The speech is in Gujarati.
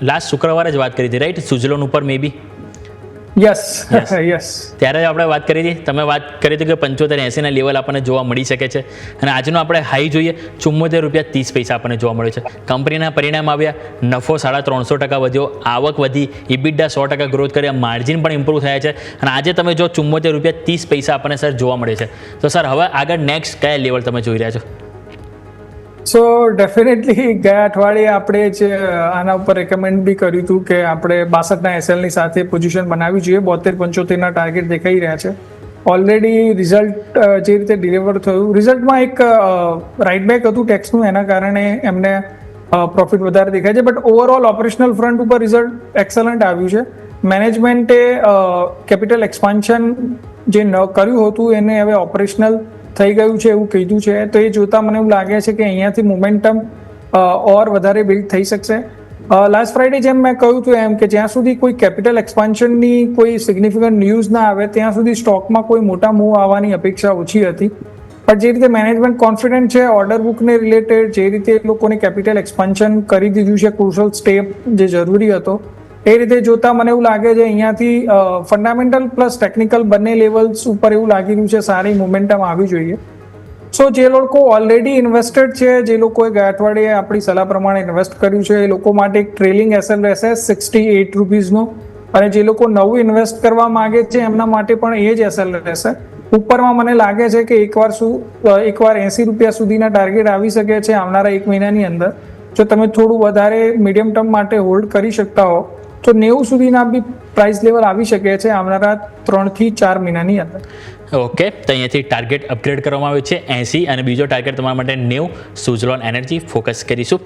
લાસ્ટ શુક્રવારે જ વાત કરી હતી રાઈટ, સુઝલોન ઉપર મે બી? Yes yes. ત્યારે આપણે વાત કરી હતી, તમે વાત કરી હતી કે 75-80ના લેવલ આપણને જોવા મળી શકે છે. અને આજનો આપણે હાઈ જોઈએ ₹74.30 આપણને જોવા મળ્યો છે. કંપનીના પરિણામ આવ્યા, નફો 350% વધ્યો, આવક વધી, ઇબિડા 100% ગ્રોથ કર્યા, માર્જિન પણ ઇમ્પ્રૂવ થયા છે. અને આજે તમે જો ₹74.30 આપણને સર જોવા મળે છે. તો સર હવે આગળ નેક્સ્ટ કયા લેવલ તમે જોઈ રહ્યા છો? સો ડેફિનેટલી ગયા અઠવાડિયે આપણે જ આના ઉપર રેકમેન્ડ બી કર્યું હતું કે આપણે 62ના એસએલની સાથે પોઝિશન બનાવવી જોઈએ. 72-75ના ટાર્ગેટ દેખાઈ રહ્યા છે. ઓલરેડી રિઝલ્ટ જે રીતે ડિલિવર થયું, રિઝલ્ટમાં એક રાઇટબેક હતું ટેક્સનું, એના કારણે એમને પ્રોફિટ વધારે દેખાય છે. બટ ઓવરઓલ ઓપરેશનલ ફ્રન્ટ ઉપર રિઝલ્ટ એક્સલન્ટ આવ્યું છે. મેનેજમેન્ટે કેપિટલ એક્સપાન્શન જે ન કર્યું હતું એને હવે ઓપરેશનલ થઈ ગયું છે એવું કીધું છે. તો એ જોતાં મને એવું લાગે છે કે અહીંયાથી મોમેન્ટમ ઓર વધારે બિલ્ડ થઈ શકશે. લાસ્ટ ફ્રાઇડે જેમ મેં કહ્યું હતું એમ કે જ્યાં સુધી કોઈ કેપિટલ એક્સપાન્શનની કોઈ સિગ્નિફિકન્ટ ન્યૂઝ ના આવે ત્યાં સુધી સ્ટોકમાં કોઈ મોટા મૂવ આવવાની અપેક્ષા ઓછી હતી. પણ જે રીતે મેનેજમેન્ટ કોન્ફિડન્ટ છે ઓર્ડર બુકને રિલેટેડ, જે રીતે એ લોકોને કેપિટલ એક્સપાન્શન કરી દીધું છે, ક્રુશલ સ્ટેપ જે જરૂરી હતો, એ રીતે જોતાં મને એવું લાગે છે અહીંયાથી ફંડામેન્ટલ પ્લસ ટેકનિકલ બંને લેવલ્સ ઉપર એવું લાગી રહ્યું છે સારી મોમેન્ટમ આવી જોઈએ. સો જે લોકો ઓલરેડી ઇન્વેસ્ટેડ છે, જે લોકોએ ગયા અઠવાડિયે આપણી સલાહ પ્રમાણે ઇન્વેસ્ટ કર્યું છે, એ લોકો માટે એક ટ્રેલિંગ એસએલ રહેશે ₹68નો. અને જે લોકો નવું ઇન્વેસ્ટ કરવા માગે છે એમના માટે પણ એ જ એસએલ રહેશે. ઉપરમાં મને લાગે છે કે એકવાર ₹80 સુધીના ટાર્ગેટ આવી શકે છે આવનારા 1 મહિનાની અંદર. જો તમે થોડું વધારે મીડિયમ ટર્મ માટે હોલ્ડ કરી શકતા હો તો 90 સુધીના બી પ્રાઇસ લેવલ આવી શકે છે આવનારા 3 થી 4 મહિનાની અંદર. ઓકે, તો અહીંયાથી ટાર્ગેટ અપગ્રેડ કરવામાં આવ્યો છે 80 અને બીજો ટાર્ગેટ તમારા માટે 90 સુઝલોન એનર્જી ફોકસ કરીશું.